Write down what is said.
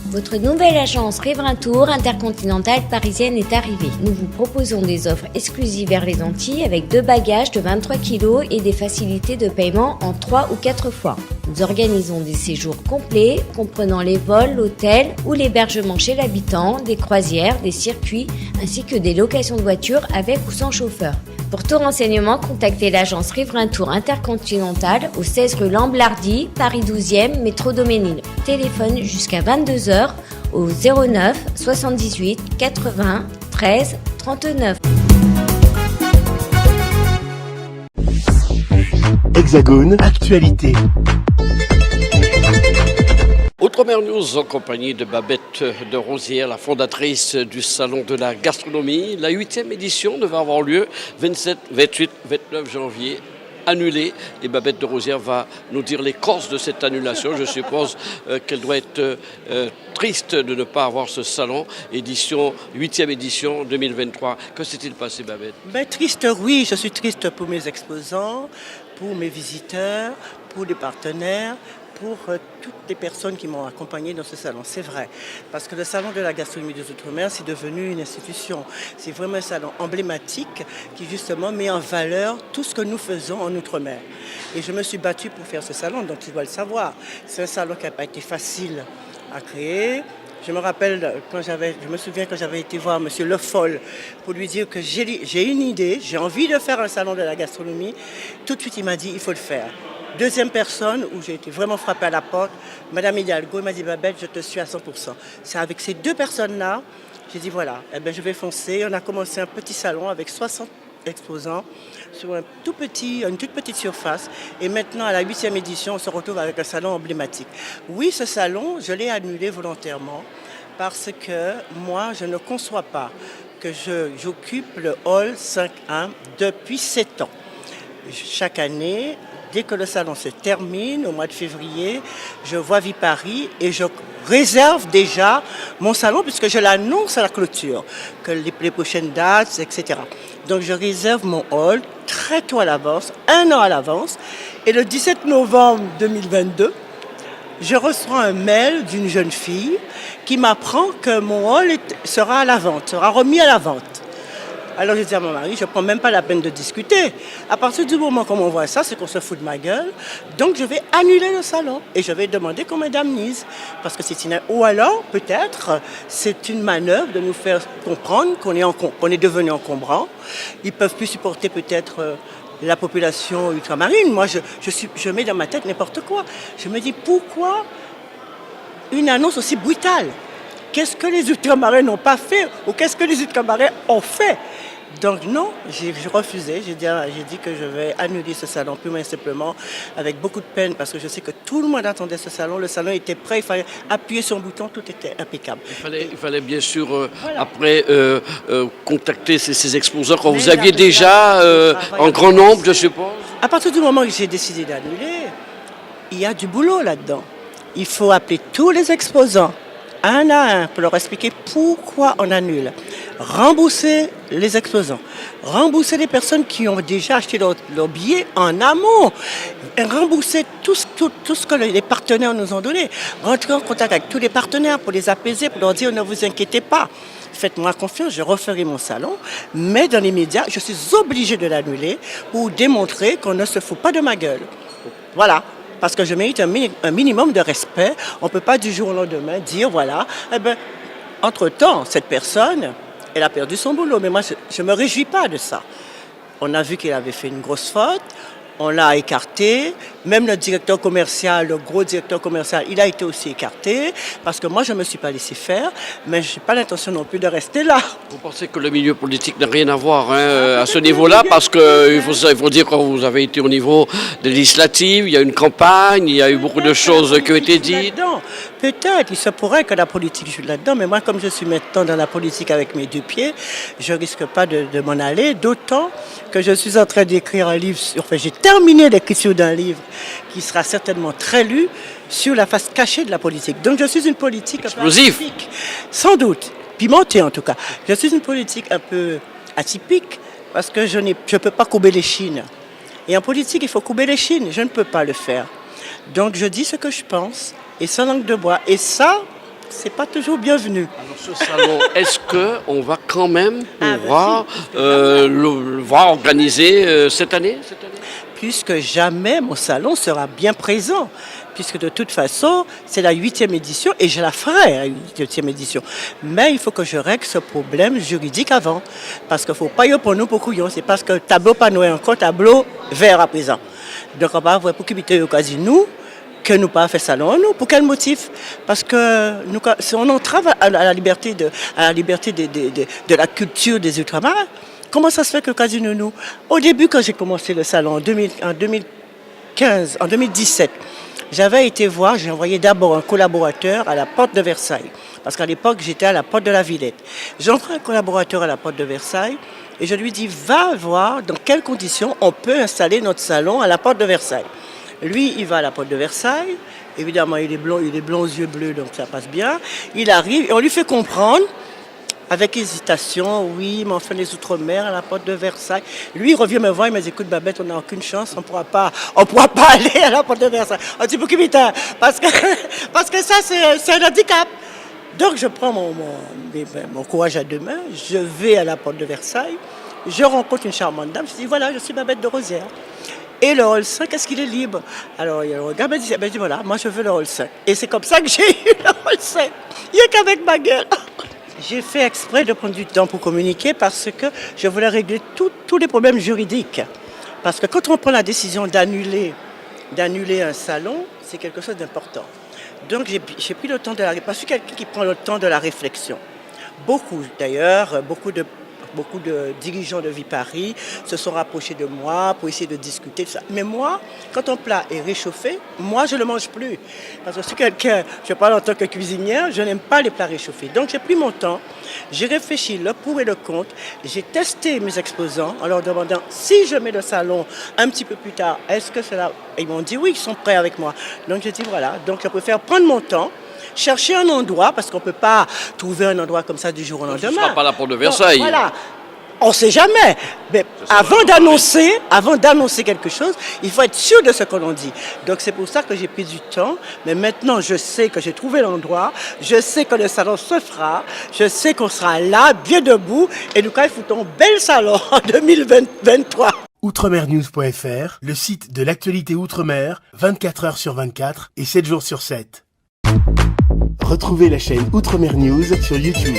Votre nouvelle agence Riverain Tour intercontinentale parisienne est arrivée. Nous vous proposons des offres exclusives vers les Antilles avec 2 bagages de 23 kg et des facilités de paiement en 3 ou 4 fois. Nous organisons des séjours complets comprenant les vols, l'hôtel ou l'hébergement chez l'habitant, des croisières, des circuits ainsi que des locations de voitures avec ou sans chauffeur. Pour tout renseignement, contactez l'agence Riverain Tour Intercontinental au 16 rue Lamblardy, Paris 12e, métro Doménil. Téléphone jusqu'à 22h au 09 78 80 13 39. Hexagone, actualité. Outre-mer News en compagnie de Babette de Rosière, la fondatrice du Salon de la Gastronomie. La 8e édition devait avoir lieu 27, 28, 29 janvier. Annulée, et Babette de Rosière va nous dire les causes de cette annulation. Je suppose qu'elle doit être triste de ne pas avoir ce salon, 8e édition 2023. Que s'est-il passé, Babette? Triste, oui, je suis triste pour mes exposants, pour mes visiteurs, pour les partenaires, pour toutes les personnes qui m'ont accompagné dans ce salon. C'est vrai, parce que le Salon de la Gastronomie des Outre-mer, c'est devenu une institution. C'est vraiment un salon emblématique qui justement met en valeur tout ce que nous faisons en Outre-mer. Et je me suis battue pour faire ce salon, donc tu dois le savoir. C'est un salon qui n'a pas été facile à créer. Je me souviens quand j'avais été voir M. Le Foll pour lui dire que j'ai une idée, j'ai envie de faire un salon de la gastronomie. Tout de suite, il m'a dit il faut le faire. Deuxième personne où j'ai été vraiment frappée à la porte, Madame Hidalgo, elle m'a dit Babette, je te suis à 100%. C'est avec ces 2 personnes-là, j'ai dit voilà, je vais foncer. On a commencé un petit salon avec 60 exposants sur une toute petite surface. Et maintenant, à la 8e édition, on se retrouve avec un salon emblématique. Oui, ce salon, je l'ai annulé volontairement parce que moi, je ne conçois pas que j'occupe le hall 5.1 depuis 7 ans. Chaque année, dès que le salon se termine, au mois de février, je vois Paris et je réserve déjà mon salon puisque je l'annonce à la clôture, que les prochaines dates, etc. Donc je réserve mon hall très tôt à l'avance, 1 an à l'avance. Et le 17 novembre 2022, je reçois un mail d'une jeune fille qui m'apprend que mon hall sera à la vente, sera remis à la vente. Alors je dis à mon mari, je ne prends même pas la peine de discuter. À partir du moment qu'on m'envoie ça, c'est qu'on se fout de ma gueule. Donc je vais annuler le salon et je vais demander qu'on m'indemnise. Parce que ou alors, peut-être, c'est une manœuvre de nous faire comprendre qu'on est devenu encombrant. Ils ne peuvent plus supporter peut-être la population ultramarine. Moi, je mets dans ma tête n'importe quoi. Je me dis, pourquoi une annonce aussi brutale? Qu'est-ce que les ultramarins n'ont pas fait ou qu'est-ce que les ultramarins ont fait? Donc non, j'ai refusé. J'ai dit que je vais annuler ce salon purement et simplement avec beaucoup de peine parce que je sais que tout le monde attendait ce salon. Le salon était prêt, il fallait appuyer sur un bouton, tout était impeccable. Il fallait bien sûr voilà. Après contacter ces exposants quand vous aviez déjà en grand nombre, je suppose. À partir du moment où j'ai décidé d'annuler, il y a du boulot là-dedans. Il faut appeler tous les exposants un à un pour leur expliquer pourquoi on annule. Rembourser les exposants, rembourser les personnes qui ont déjà acheté leur billet en amont, et rembourser tout ce que les partenaires nous ont donné, rentrer en contact avec tous les partenaires pour les apaiser, pour leur dire ne vous inquiétez pas, faites-moi confiance, je referai mon salon, mais dans les médias, je suis obligée de l'annuler pour démontrer qu'on ne se fout pas de ma gueule. Voilà. Parce que je mérite un minimum de respect. On ne peut pas du jour au lendemain dire, voilà, entre-temps, cette personne, elle a perdu son boulot. Mais moi, je ne me réjouis pas de ça. On a vu qu'elle avait fait une grosse faute. On l'a écarté. Même le directeur commercial, le gros directeur commercial, il a été aussi écarté. Parce que moi, je ne me suis pas laissé faire. Mais je n'ai pas l'intention non plus de rester là. Vous pensez que le milieu politique n'a rien à voir à ce niveau-là? Parce qu'il faut dire que vous avez été au niveau des législatives, il y a une campagne, il y a eu beaucoup de choses qui ont été dites. Peut-être, il se pourrait que la politique joue là-dedans. Mais moi, comme je suis maintenant dans la politique avec mes 2 pieds, je ne risque pas de m'en aller. D'autant que je suis en train d'écrire un livre, j'ai terminé l'écriture d'un livre qui sera certainement très lu sur la face cachée de la politique. Donc je suis une politique explosive, sans doute, pimentée en tout cas. Je suis une politique un peu atypique parce que je ne peux pas courber les chines. Et en politique, il faut courber les chines. Je ne peux pas le faire. Donc je dis ce que je pense et sans langue de bois. Et ça, c'est pas toujours bienvenu. Alors, ce salon, est-ce qu'on va quand même pouvoir si. le voir organisé cette année Puisque jamais mon salon sera bien présent. Puisque de toute façon, c'est la 8e édition et je la ferai, la 8e édition. Mais il faut que je règle ce problème juridique avant. Parce qu'il ne faut pas y pour nous pour couillons. C'est parce que le tableau panneau est encore tableau vert à présent. Donc on va avoir pour quitter au casino que nous pas fait salon nous. Pour quel motif? Parce que nous, si on entrave à la liberté de la culture des Ultramarins. Comment ça se fait que casino nous? Au début, quand j'ai commencé le salon en 2017, j'avais été voir, j'ai envoyé d'abord un collaborateur à la porte de Versailles. Parce qu'à l'époque, j'étais à la porte de la Villette. J'envoie un collaborateur à la porte de Versailles et je lui dis, va voir dans quelles conditions on peut installer notre salon à la porte de Versailles. Lui, il va à la porte de Versailles. Évidemment, il est blond aux yeux bleus, donc ça passe bien. Il arrive et on lui fait comprendre, avec hésitation, oui, mais enfin les Outre-mer à la porte de Versailles. Lui, il revient me voir, il me dit, écoute Babette, on n'a aucune chance, on pourra pas aller à la porte de Versailles. On dit, pour qui putain, parce que ça, c'est un handicap. Donc, je prends mon courage à deux mains, je vais à la porte de Versailles, je rencontre une charmante dame, je dis, voilà, je suis Babette de Rosière. Et le hall 5, est-ce qu'il est libre? Alors, il regarde, il dit, voilà, moi, je veux le hall 5. Et c'est comme ça que j'ai eu le hall 5. Il n'y a qu'avec ma gueule. J'ai fait exprès de prendre du temps pour communiquer parce que je voulais régler tous les problèmes juridiques. Parce que quand on prend la décision d'annuler un salon, c'est quelque chose d'important. Donc j'ai pris le temps de la réflexion. Parce que je suis quelqu'un qui prend le temps de la réflexion. Beaucoup d'ailleurs, beaucoup de dirigeants de Viparis se sont rapprochés de moi pour essayer de discuter de ça. Mais moi, quand un plat est réchauffé, moi je ne le mange plus. Parce que je suis quelqu'un, je parle en tant que cuisinière, je n'aime pas les plats réchauffés. Donc j'ai pris mon temps, j'ai réfléchi le pour et le contre, j'ai testé mes exposants en leur demandant si je mets le salon un petit peu plus tard, est-ce que cela... Ils m'ont dit oui, ils sont prêts avec moi. Donc j'ai dit voilà, donc je préfère prendre mon temps, chercher un endroit, parce qu'on ne peut pas trouver un endroit comme ça du jour au lendemain. Ce ne sera pas la porte de Versailles. Donc, voilà. On ne sait jamais. Mais avant d'annoncer quelque chose, il faut être sûr de ce que l'on dit. Donc c'est pour ça que j'ai pris du temps. Mais maintenant, je sais que j'ai trouvé l'endroit. Je sais que le salon se fera. Je sais qu'on sera là, bien debout. Et nous, il foutons un bel salon en 2023. Outremernews.fr, le site de l'actualité Outre-mer, 24 heures sur 24 et 7 jours sur 7. Retrouvez la chaîne Outremer News sur YouTube.